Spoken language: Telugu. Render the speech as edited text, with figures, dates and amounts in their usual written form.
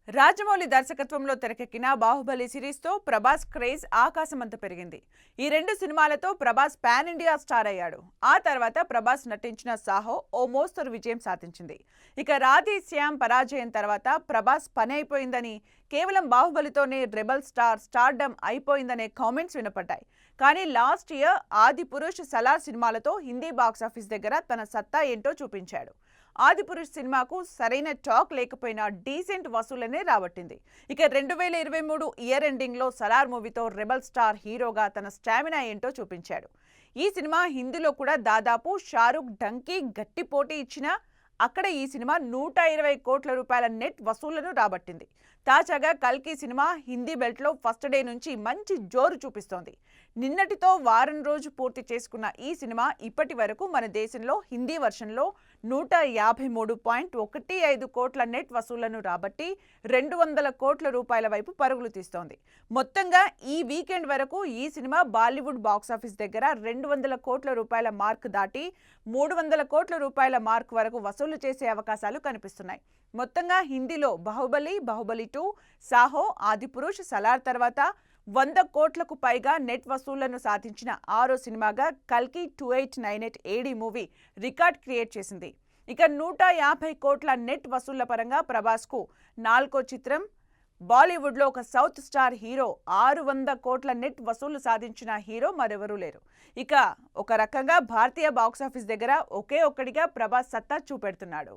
రాజమౌళి దర్శకత్వంలో తెరకెక్కిన బాహుబలి సిరీస్తో ప్రభాస్ క్రేజ్ ఆకాశమంత పెరిగింది. ఈ రెండు సినిమాలతో ప్రభాస్ పాన్ ఇండియా స్టార్ అయ్యాడు. ఆ తర్వాత ప్రభాస్ నటించిన సాహో ఓ మోస్తరు విజయం సాధించింది. ఇక రాధే శ్యామ్ పరాజయం తర్వాత ప్రభాస్ పని అయిపోయిందని, కేవలం బాహుబలితోనే రెబల్ స్టార్డమ్ అయిపోయిందనే కామెంట్స్ వినపడ్డాయి. కానీ లాస్ట్ ఇయర్ ఆదిపురుష్, సలార్ సినిమాలతో హిందీ బాక్సాఫీస్ దగ్గర తన సత్తా ఏంటో చూపించాడు. ఆదిపురుష్ సినిమాకు సరైన టాక్ లేకపోయినా డీసెంట్ వసూలనే రాబట్టింది. ఇక 2023 ఇయర్ ఎండింగ్లో సలార్ మూవీతో రెబల్ స్టార్ హీరోగా తన స్టామినా ఏంటో చూపించాడు. ఈ సినిమా హిందీలో కూడా దాదాపు షారుఖ్ డంకీ గట్టి పోటీ ఇచ్చినా అక్కడ ఈ సినిమా 120 కోట్ల రూపాయల నెట్ వసూళ్లను రాబట్టింది. తాజాగా కల్కి సినిమా హిందీ బెల్ట్లో ఫస్ట్ డే నుంచి మంచి జోరు చూపిస్తోంది. నిన్నటితో వారం రోజు పూర్తి చేసుకున్న ఈ సినిమా ఇప్పటి వరకు మన దేశంలో హిందీ వర్షన్లో 153.15 కోట్ల నెట్ వసూళ్లను రాబట్టి 200 కోట్ల రూపాయల వైపు పరుగులు తీస్తోంది. మొత్తంగా ఈ వీకెండ్ వరకు ఈ సినిమా బాలీవుడ్ బాక్సాఫీస్ దగ్గర 200 కోట్ల రూపాయల మార్క్ దాటి 300 కోట్ల రూపాయల మార్క్ వరకు వసూలు చేసే అవకాశాలు కనిపిస్తున్నాయి. మొత్తంగా హిందీలో బాహుబలి, బాహుబలి 2, సాహో, ఆదిపురుష్, సలార్ తర్వాత 100 కోట్లకు పైగా నెట్ వసూళ్లను సాధించిన ఆరో సినిమాగా కల్కి 2898 ఏడీ మూవీ రికార్డ్ క్రియేట్ చేసింది. ఇక 150 కోట్ల నెట్ వసూళ్ల పరంగా ప్రభాస్కు 4కో చిత్రం. బాలీవుడ్లో ఒక సౌత్ స్టార్ హీరో 600 కోట్ల నెట్ వసూళ్లు సాధించిన హీరో మరెవరూ లేరు. ఇక ఒక రకంగా భారతీయ బాక్సాఫీస్ దగ్గర ఒకే ఒక్కడిగా ప్రభాస్ సత్తా చూపెడుతున్నాడు.